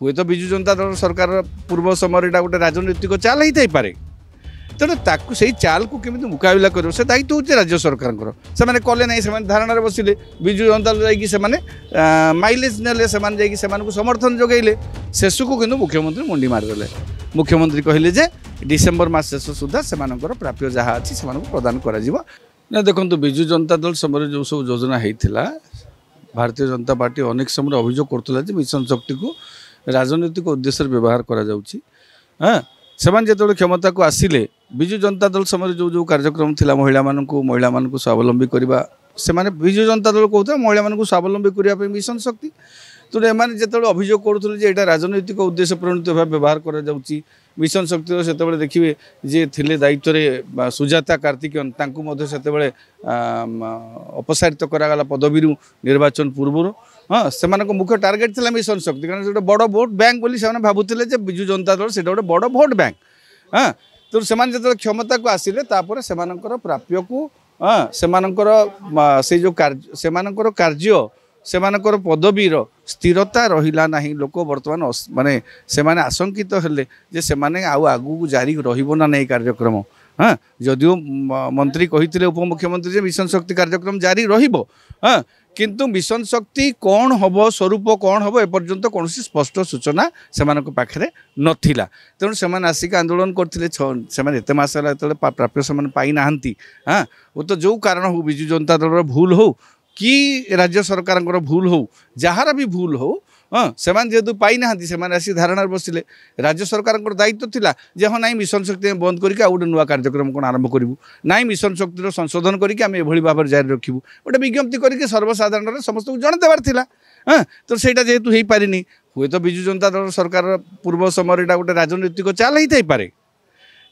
हुए तो विजु जनता दल सरकार पूर्व समय एटा गोटे राजनीतिक चाल ही पारे तेणु ताकू से चाल को केमी मुकाबला कर से दायित्व हूँ राज्य सरकार से कले ना से धारणा बसिले विजु जनता दल जा माइलेज ने समर्थन जगैले शेष को किंतु मुख्यमंत्री मुंडी मारिदेले। मुख्यमंत्री कहले जे डिसेम्बर मास शेष सुधा से प्राप्य जहाँ अच्छी से प्रदान कर देखो विजु जनता दल समय जो सब योजना होता भारतीय जनता पार्टी अनेक समय अभियोग करुला मिशन शक्ति को राजनीतिक उद्देश्य व्यवहार करा हाँ से क्षमता को आसिले विजु जनता दल समय जो जो कार्यक्रम थिला महिला मानू स्वावलंबी करवा से विजु जनता दल कहते महिला मानू स्वावलंबी करने मिशन शक्ति तो एम जो अभियोग करुले राजनैतिक उद्देश्य प्रणीत भाव व्यवहार कर मिशन शक्ति से देखिए जे थिले दायित्व सुजाता कार्तिकेयन से अपसारित करागला पदवी निर्वाचन पूर्व हाँ से मुख्य टार्गेट थिला मिशन शक्ति कारण से बड़ भोट बैंक बोली से भावुले विजु जनता दल से गोटे बड़ भोट बैंक हाँ तो से क्षमता को आसिले से प्राप्य को हाँ से जो कार्य से पदवीर स्थिरता रहिला नहीं लोक बर्तमान माने से आशंकित हेले जे से आगू जारी रहिबो ना नहीं कार्यक्रम हाँ जदियो मंत्री कही उपमुख्यमंत्री मिशन शक्ति कार्यक्रम जारी रहिबो हाँ किंतु मिशन शक्ति कौन हम स्वरूप कौन हम एपर्यंत कौन स्पष्ट सूचना से पाखे नथिला तेणु से आसिक आंदोलन करते एत मस प्राप्य से पाई ना हाँ वो तो जो कारण हो विजु जनता दल भूल हो कि राज्य सरकार भूल हो जार भी भूल हो हाँ से जेहेतु पाई ना से धारणा बसिले राज्य सरकार दायित्व थिला जे हाँ नाई मिशन शक्ति बंद करके गोटे नुआ कार्यक्रम कौन आरंभ करूँ नाई मिशन शक्ति संशोधन करके आम एभली भाव जारी रखू गोटे विज्ञप्ति करके सर्वसाधारण समस्त को जन देवार थिला हाँ तो सहीटा जेहेतु हो पारिनी हुए तो विजु जनता दल सरकार पूर्व समय एटा गोटे राजनीतिक चाल ही पारे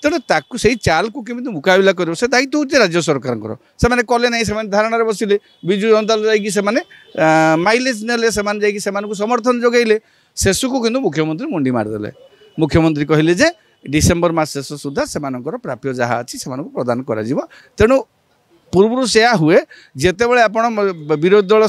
तेणु ताकू से चाल को केमी मुकाबला कर से दायित्व हूँ राज्य सरकार से कले ना से धारणा बसिले विजु जनता दल जा माइलेज ने समर्थन जगैले शेष को किंतु मुख्यमंत्री मुंडी मारिदेले। मुख्यमंत्री कहले जे डिसेम्बर मास शेष सुधा से प्राप्य जहाँ अच्छी से प्रदान कर तेणु पूर्व से हुए जितेबाला आपण विरोधी दल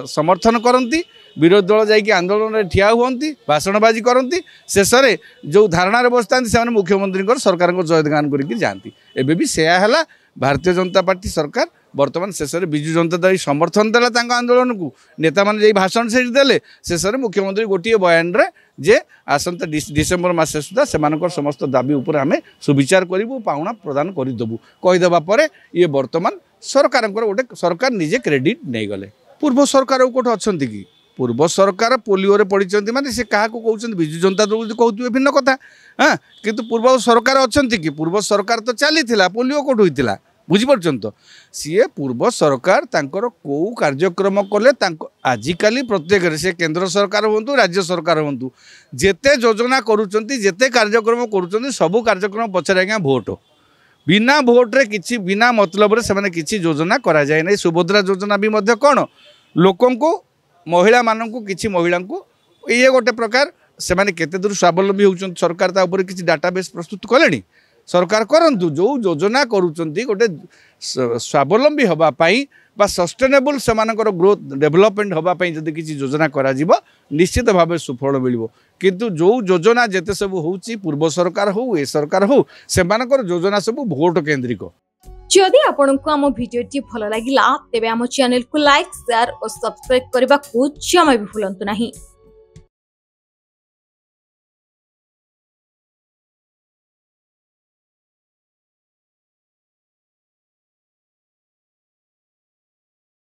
समर्थन करती विरोधी दल जाकि आंदोलन में ठिया हुंती भाषणबाजी करती शेष में जो धारणा बसता से मुख्यमंत्री सरकार को जयगान करके जाती एबे भी सेया है भारतीय जनता पार्टी सरकार बर्तमान शेष में विजु जनता दल समर्थन देला आंदोलन को नेता मैंने भाषण से देले शेष में मुख्यमंत्री गोटे बयान रे जे आसंता डिसेम्बर मास सुधा से समस्त दाबी उपर आम सुविचार करूँ पाउना प्रदान करदेबू कहीदेवा पर ये बर्तमान सरकार गोटे सरकार निजे क्रेडिट नहीं गले पूर्व सरकार कौट अच्छा कि पूर्व सरकार पोलियो पढ़ी माने से क्या कहते विजु जनता दल कहते भिन्न कथा हाँ किंतु पूर्व सरकार अच्छा कि पूर्व सरकार तो चली पोलियो कौट होता बुझीपार तो सी पूर्व सरकार तांकर कौ कार्यक्रम कले आजिकल प्रत्येक से केंद्र सरकार हूँ राज्य सरकार हूँ जेते योजना करते कार्यक्रम कर सबू कार्यक्रम पचर आज्ञा भोट बिना भोट्रे कि बिना मतलब से किसी योजना करा जाए ना सुभद्रा योजना भी कौन लोकों को महिला मानू किसी महिला को ये गोटे प्रकार से केते दूर स्वावलंबी होती सरकार तापर किसी डाटाबेस प्रस्तुत कले सरकार करंतु जो योजना करुँच गोटे स्वावलंबी होगापाई सस्टेनेबल से ग्रोथ डेभलपमेंट होगापाई जदि किसी योजना करा निश्चित भाव सुफल मिल किंतु जो योजना जिते सब होची पूर्व सरकार हो ए सरकार हो से योजना सब भोट केंद्रिक। जदि आपंक आम भिडी भल लगा तेब आम चैनल को लाइक शेयर और सब्सक्राइब करने को जमा भी भूलु नहीं।